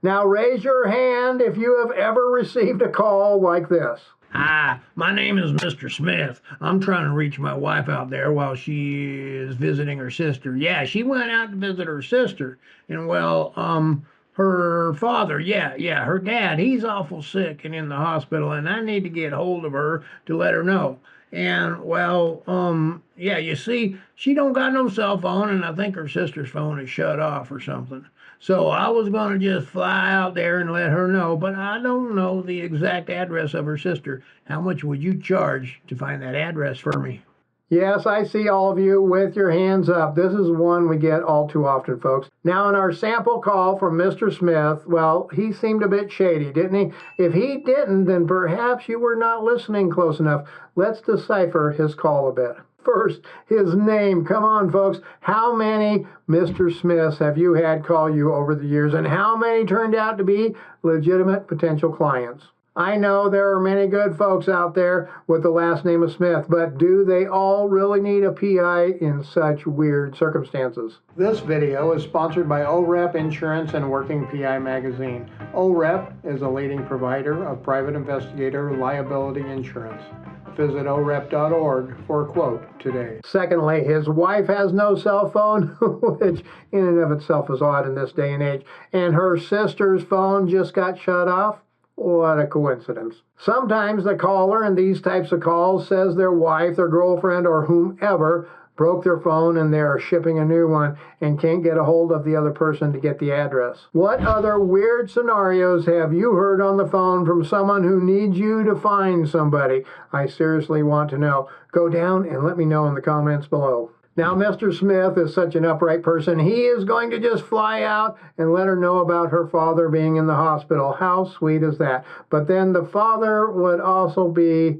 Now raise your hand if you have ever received a call like this. Hi, my name is Mr. Smith. I'm trying to reach my wife out there while she is visiting her sister. Yeah, she went out to visit her sister. And her father, her dad, he's awful sick and in the hospital, and I need to get hold of her to let her know. And you see, she don't got no cell phone, and I think her sister's phone is shut off or something. So I was going to just fly out there and let her know, but I don't know the exact address of her sister. How much would you charge to find that address for me? Yes, I see all of you with your hands up. This is one we get all too often, folks. Now, in our sample call from Mr. Smith, well, he seemed a bit shady, didn't he? If he didn't, then perhaps you were not listening close enough. Let's decipher his call a bit. First, his name. Come on, folks. How many Mr. Smiths have you had call you over the years, and how many turned out to be legitimate potential clients? I know there are many good folks out there with the last name of Smith, but do they all really need a PI in such weird circumstances? This video is sponsored by OREP Insurance and Working PI Magazine. OREP is a leading provider of private investigator liability insurance. Visit orep.org for a quote today. Secondly, his wife has no cell phone, which in and of itself is odd in this day and age, and her sister's phone just got shut off. What a coincidence. Sometimes the caller in these types of calls says their wife, their girlfriend, or whomever broke their phone and they're shipping a new one and can't get a hold of the other person to get the address. What other weird scenarios have you heard on the phone from someone who needs you to find somebody? I seriously want to know. Go down and let me know in the comments below. Now, Mr. Smith is such an upright person, he is going to just fly out and let her know about her father being in the hospital. How sweet is that? But then the father would also be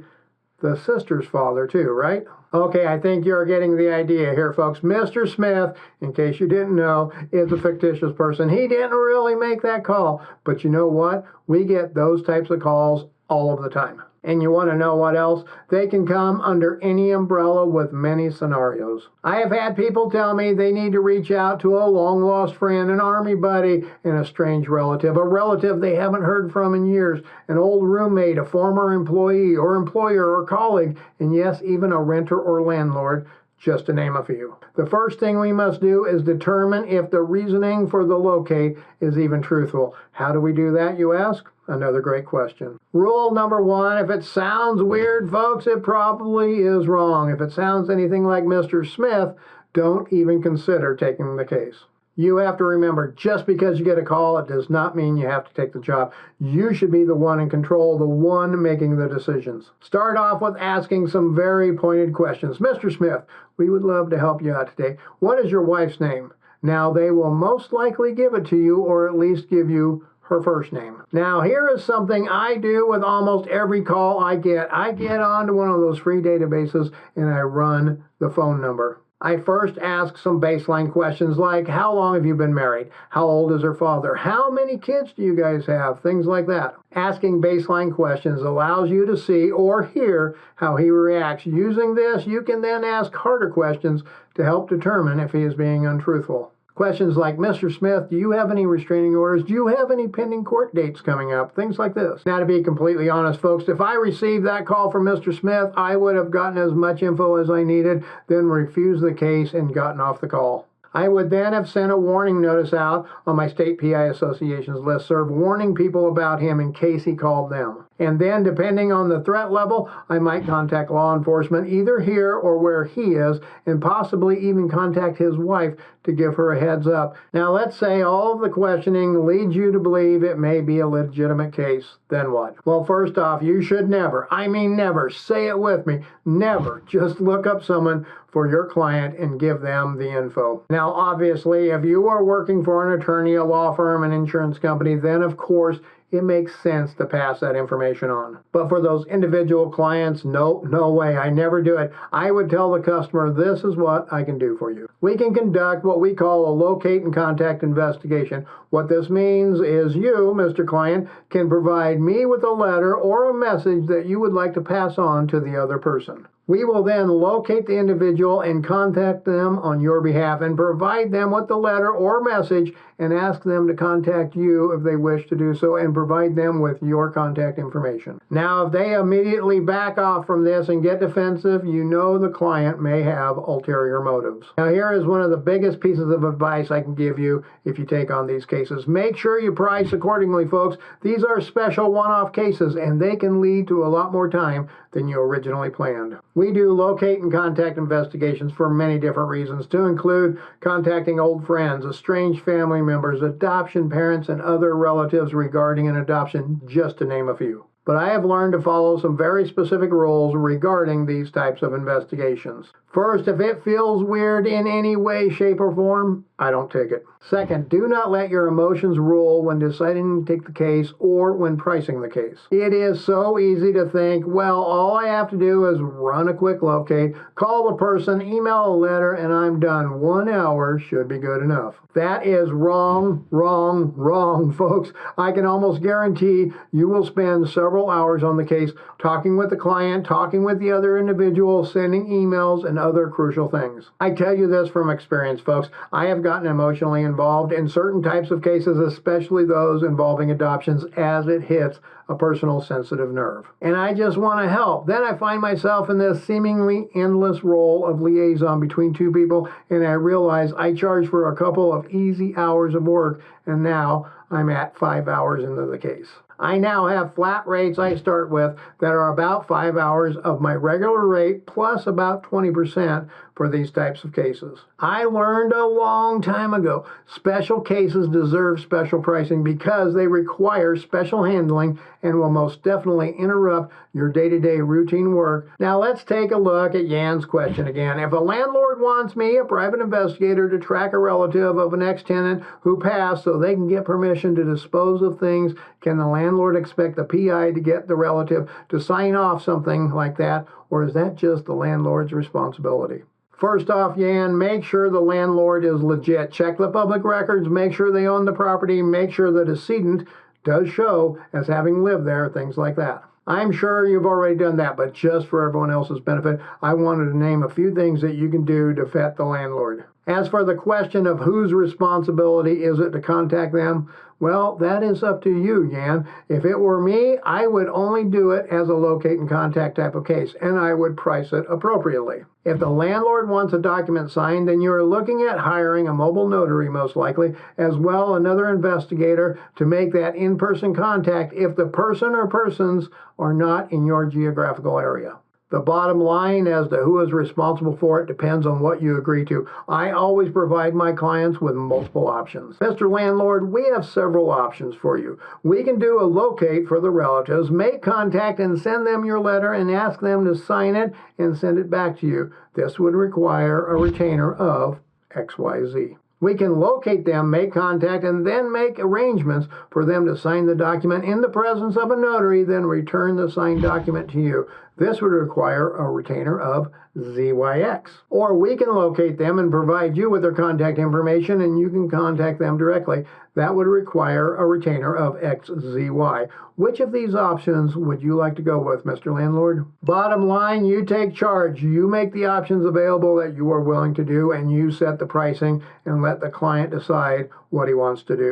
the sister's father too, right? Okay, I think you're getting the idea here, folks. Mr. Smith, in case you didn't know, is a fictitious person. He didn't really make that call. But you know what? We get those types of calls all of the time. And you want to know what else? They can come under any umbrella with many scenarios. I have had people tell me they need to reach out to a long-lost friend, an army buddy, and a strange relative, a relative they haven't heard from in years, an old roommate, a former employee or employer or colleague, and yes, even a renter or landlord, just to name a few. The first thing we must do is determine if the reasoning for the locate is even truthful. How do we do that, you ask? Another great question. Rule number one, if it sounds weird, folks, it probably is wrong. If it sounds anything like Mr. Smith, don't even consider taking the case. You have to remember, just because you get a call, it does not mean you have to take the job. You should be the one in control, the one making the decisions. Start off with asking some very pointed questions. Mr. Smith, we would love to help you out today. What is your wife's name? Now, they will most likely give it to you, or at least give you her first name. Now, here is something I do with almost every call I get. I get onto one of those free databases and I run the phone number. I first ask some baseline questions like, how long have you been married? How old is her father? How many kids do you guys have? Things like that. Asking baseline questions allows you to see or hear how he reacts. Using this, you can then ask harder questions to help determine if he is being untruthful. Questions like, Mr. Smith, do you have any restraining orders? Do you have any pending court dates coming up? Things like this. Now, to be completely honest, folks, if I received that call from Mr. Smith, I would have gotten as much info as I needed, then refused the case and gotten off the call. I would then have sent a warning notice out on my state PI Association's listserv, warning people about him in case he called them. And then, depending on the threat level, I might contact law enforcement either here or where he is, and possibly even contact his wife to give her a heads up. Now, let's say all of the questioning leads you to believe it may be a legitimate case. Then what? Well, first off, you should never, I mean never, say it with me, never just look up someone for your client and give them the info. Now, obviously, if you are working for an attorney, a law firm, an insurance company, then of course, it makes sense to pass that information on. But for those individual clients, no way, I never do it. I would tell the customer, this is what I can do for you. We can conduct what we call a locate and contact investigation. What this means is you, Mr. Client, can provide me with a letter or a message that you would like to pass on to the other person. We will then locate the individual and contact them on your behalf and provide them with the letter or message and ask them to contact you if they wish to do so and provide them with your contact information. Now, if they immediately back off from this and get defensive, you know the client may have ulterior motives. Now, here is one of the biggest pieces of advice I can give you if you take on these cases. Make sure you price accordingly, folks. These are special one-off cases and they can lead to a lot more time than you originally planned. We do locate and contact investigations for many different reasons, to include contacting old friends, estranged family members, adoption parents, and other relatives regarding an adoption, just to name a few. But I have learned to follow some very specific rules regarding these types of investigations. First, if it feels weird in any way, shape, or form, I don't take it. Second, do not let your emotions rule when deciding to take the case or when pricing the case. It is so easy to think, well, all I have to do is run a quick locate, call the person, email a letter, and I'm done. 1 hour should be good enough. That is wrong, wrong, wrong, folks. I can almost guarantee you will spend several hours on the case talking with the client, talking with the other individual, sending emails, and other crucial things. I tell you this from experience, folks. I have gotten emotionally involved in certain types of cases, especially those involving adoptions, as it hits a personal sensitive nerve. And I just want to help. Then I find myself in this seemingly endless role of liaison between two people, and I realize I charge for a couple of easy hours of work, and now I'm at 5 hours into the case. I now have flat rates I start with that are about 5 hours of my regular rate plus about 20% for these types of cases. I learned a long time ago, special cases deserve special pricing because they require special handling and will most definitely interrupt your day-to-day routine work. Now let's take a look at Jan's question again. If a landlord wants me, a private investigator, to track a relative of an ex-tenant who passed so they can get permission to dispose of things, can the landlord expect the PI to get the relative to sign off something like that, or is that just the landlord's responsibility? First off, Jan, make sure the landlord is legit. Check the public records, make sure they own the property, make sure the decedent does show as having lived there, things like that. I'm sure you've already done that, but just for everyone else's benefit, I wanted to name a few things that you can do to vet the landlord. As for the question of whose responsibility is it to contact them, well, that is up to you, Jan. If it were me, I would only do it as a locate and contact type of case, and I would price it appropriately. If the landlord wants a document signed, then you are looking at hiring a mobile notary, most likely, as well another investigator to make that in-person contact if the person or persons are not in your geographical area. The bottom line as to who is responsible for it depends on what you agree to. I always provide my clients with multiple options. Mr. Landlord, we have several options for you. We can do a locate for the relatives, make contact and send them your letter and ask them to sign it and send it back to you. This would require a retainer of XYZ. We can locate them, make contact, and then make arrangements for them to sign the document in the presence of a notary, then return the signed document to you. This would require a retainer of ZYX. Or we can locate them and provide you with their contact information and you can contact them directly. That would require a retainer of XZY. Which of these options would you like to go with, Mr. Landlord? Bottom line, you take charge. You make the options available that you are willing to do and you set the pricing and let the client decide what he wants to do.